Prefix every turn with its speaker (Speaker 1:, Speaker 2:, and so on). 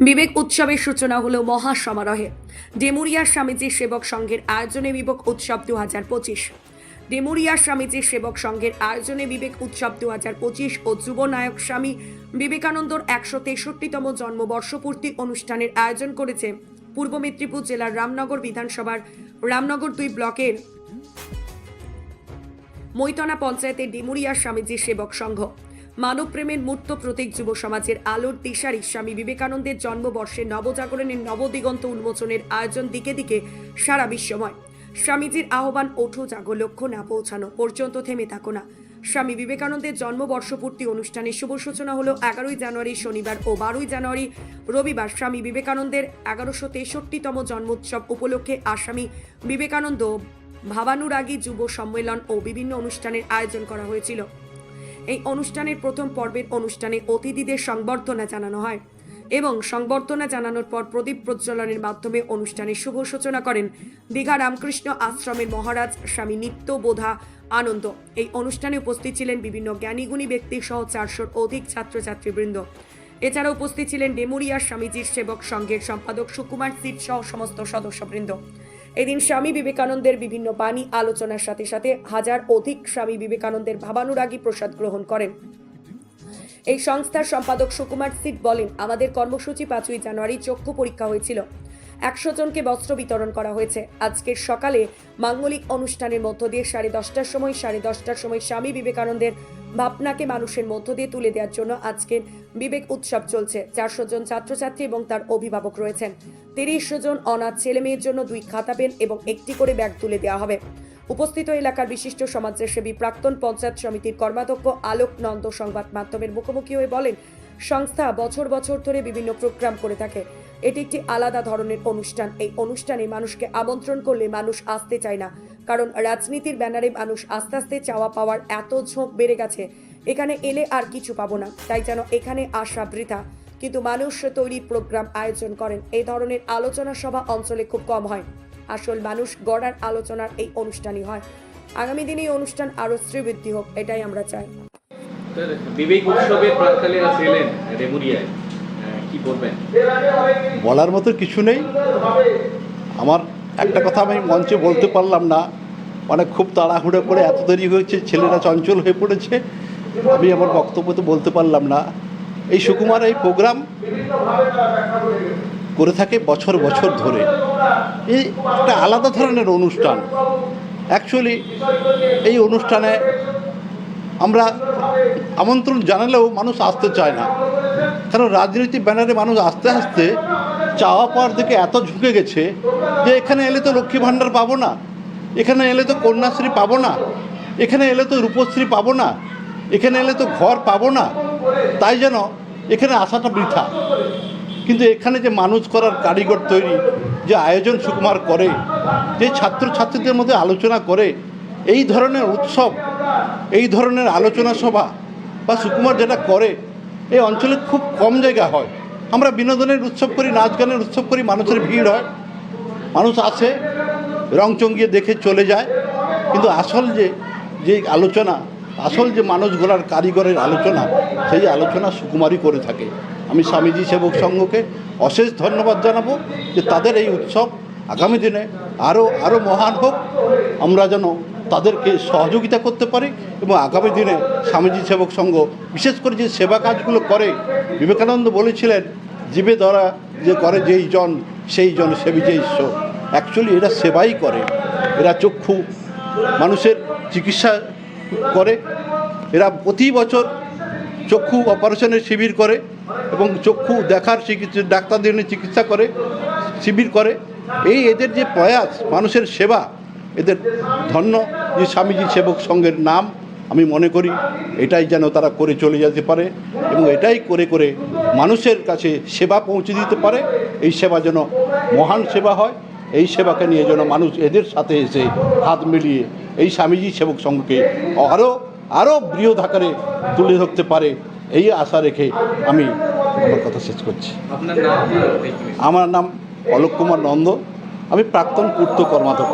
Speaker 1: বিবেক উৎসবের সূচনা হলো মহা সমারোহে। ডেমুরিয়ার স্বামীজির সেবক সংঘের আয়োজনে বিবেক উৎসব 2025। ডেমুরিয়ার স্বামীজির সেবক সংঘের আয়োজনে বিবেক উৎসব 2025 ও যুব নায়ক স্বামী বিবেকানন্দর 163তম জন্মবর্ষপূর্তি অনুষ্ঠানের আয়োজন করেছে পূর্ব মেদিনীপুর জেলার রামনগর বিধানসভার রামনগর 2 ব্লকের মৈতনা পঞ্চায়েতের ডেমুরিয়ার স্বামীজির সেবক সংঘ। মানব প্রেমের মূর্ত প্রতীক যুব সমাজের আলোর দিশারি স্বামী বিবেকানন্দের জন্মবর্ষে নবজাগরণের নবদিগন্ত উন্মোচনের আয়োজন দিকে দিকে সারা বিশ্বময়। স্বামীজির আহ্বান, ওঠো জাগো, লক্ষ্য না পৌঁছানো পর্যন্ত থেমে থাকো না। স্বামী বিবেকানন্দের জন্মবর্ষপূর্তি অনুষ্ঠানের শুভ সূচনা হলো 11ই জানুয়ারি শনিবার ও 12ই জানুয়ারি রবিবার স্বামী বিবেকানন্দের 1163তম জন্মোৎসব উপলক্ষে আসামি বিবেকানন্দ ভাবানুরাগী যুব সম্মেলন ও বিভিন্ন অনুষ্ঠানের আয়োজন করা হয়েছিল। এই অনুষ্ঠানের প্রথম পর্বের অনুষ্ঠানে অতিথিদের সংবর্ধনা জানানো হয় এবং সংবর্ধনা জানানোর পর প্রদীপ প্রজ্বলনের মাধ্যমে অনুষ্ঠানের শুভ সূচনা করেন দীঘা রামকৃষ্ণ আশ্রমের মহারাজ স্বামী নিত্যবোধা আনন্দ। এই অনুষ্ঠানে উপস্থিত ছিলেন বিভিন্ন জ্ঞানীগুণী ব্যক্তি সহ 400-র অধিক ছাত্রছাত্রীবৃন্দ। এছাড়া উপস্থিত ছিলেন ডেমুরিয়ার স্বামীজির সেবক সংঘের সম্পাদক সুকুমার সিট সহ সমস্ত সদস্যবৃন্দ। এদিন স্বামী বিবেকানন্দের বিভিন্ন বাণী আলোচনার সাথে সাথে হাজার অধিক স্বামী বিবেকানন্দের ভাবানুরাগী প্রসাদ গ্রহণ করেন। এই সংস্থার সম্পাদক সুকুমার সিট বলেন, আমাদের কর্মসূচি 5ই জানুয়ারি চক্ষু পরীক্ষা হয়েছিল। 100 জনকে বস্ত্র বিতরণ করা হয়েছে। আজকের সকালে মাঙ্গলিক অনুষ্ঠানের মধ্য দিয়ে 10:30টার সময় স্বামী বিবেকানন্দের ভাবনাকে মানুষের মধ্য দিয়ে তুলে দেওয়ার জন্য আজকের বিবেক উৎসব চলছে। 400 জন ছাত্রছাত্রী এবং তার অভিভাবক রয়েছেন। 30 জন অনাথ ছেলে মেয়ের জন্য 2 খাতা পেন এবং 1টি করে ব্যাগ তুলে দেওয়া হবে। উপস্থিত এলাকার বিশিষ্ট সমাজসেবী প্রাক্তন পঞ্চায়েত সমিতির কর্মাধ্যক্ষ আলোক নন্দ সংবাদ মাধ্যমের মুখোমুখি হয়ে বলেন, সংস্থা বছর বছর ধরে বিভিন্ন প্রোগ্রাম করে থাকে। এটি একটি আলাদা ধরনের অনুষ্ঠান। এই অনুষ্ঠানে মানুষকে আমন্ত্রণ করলে মানুষ আসতে চায় না, কারণ রাজনীতির ব্যানারে মানুষ আস্তে আস্তে চাওয়া পাওয়ার এত ঝোঁক বেড়ে গেছে, এখানে এলে আর কিছু পাবো না, তাই যেন এখানে আসা বৃথা। কিন্তু মানুষ তৈরি প্রোগ্রাম আয়োজন করেন। এই ধরনের আলোচনা সভা অঞ্চলে খুব কম হয়। আসল মানুষ গড়ার আলোচনার এই অনুষ্ঠানই হয়। আগামী দিনে এই অনুষ্ঠান আরো শ্রীবৃদ্ধি হোক, এটাই আমরা চাই।
Speaker 2: বিবেক উৎসবের প্রাক্কালীরা ছিলেন ডেমুরিয়ায়, কি বলবেন?
Speaker 3: বলার মতো কিছু নেই। আমার একটা কথা আমি মঞ্চে বলতে পারলাম না, মানে খুব তাড়াহুড়ো করে এত দেরি হয়েছে, ছেলেরা চঞ্চল হয়ে পড়েছে, আমি আমার বক্তব্য তো বলতে পারলাম না। এই সুকুমার এই প্রোগ্রাম করে থাকে বছর বছর ধরে। এই একটা আলাদা ধরনের অনুষ্ঠান। অ্যাকচুয়ালি এই অনুষ্ঠানে আমরা আমন্ত্রণ জানালেও মানুষ আসতে চায় না, কারণ রাজনীতি ব্যানারে মানুষ আস্তে আস্তে চাওয়া পাওয়ার দিকে এত ঝুঁকে গেছে যে এখানে এলে তো লক্ষ্মী ভাণ্ডার পাবো না, এখানে এলে তো কন্যাশ্রী পাবো না, এখানে এলে তো রূপশ্রী পাবো না, এখানে এলে তো ঘর পাবো না, তাই যেন এখানে আসাটা বৃথা। কিন্তু এখানে যে মানুষ করার কারিগর তৈরি, যে আয়োজন সুকুমার করে, যে ছাত্রছাত্রীদের মধ্যে আলোচনা করে, এই ধরনের উৎসব, এই ধরনের আলোচনা সভা বা সুকুমার যেটা করে, এই অঞ্চলে খুব কম জায়গা হয়। আমরা বিনোদনের উৎসব করি, নাচ গানের উৎসব করি, মানুষের ভিড় হয়, মানুষ আসে, রং চঙ্গিয়ে দেখে চলে যায়। কিন্তু আসল যে আলোচনা, আসল যে মানুষ গড়ার কারিগরের আলোচনা, সেই আলোচনা সুকুমারই করে থাকে। আমি স্বামীজি সেবক সংঘকে অশেষ ধন্যবাদ জানাবো যে তাদের এই উৎসব আগামী দিনে আরও মহান হোক। আমরা যেন তাদেরকে সহযোগিতা করতে পারি এবং আগামী দিনে স্বামীজি সেবক সংঘ বিশেষ করে যে সেবা কাজগুলো করে, বিবেকানন্দ বলেছিলেন, জীবে ধরা যে করে যেই জন সেই জন সেবী যে ঈশ্বর। অ্যাকচুয়ালি এরা সেবাই করে। এরা চক্ষু মানুষের চিকিৎসা করে, এরা প্রতি বছর চক্ষু অপারেশনের শিবির করে এবং চক্ষু দেখার ডাক্তারদের চিকিৎসা করে, শিবির করে। এই এদের যে প্রয়াস, মানুষের সেবা, এদের ধন্য যে স্বামীজি সেবক সংঘের নাম। আমি মনে করি এটাই যেন তারা করে চলে যেতে পারে এবং এটাই করে করে মানুষের কাছে সেবা পৌঁছে দিতে পারে। এই সেবা যেন মহান সেবা হয়, এই সেবাকে নিয়ে যেন মানুষ এদের সাথে এসে হাত মিলিয়ে এই স্বামীজি সেবক সংঘকে আরও বৃহৎ আকারে তুলে ধরতে পারে, এই আশা রেখে আমি আমার কথা শেষ করছি।
Speaker 2: আপনার নাম?
Speaker 3: আমার নাম অলোক কুমার নন্দ, আমি প্রাক্তন পূর্ত কর্মাধ্যক্ষ।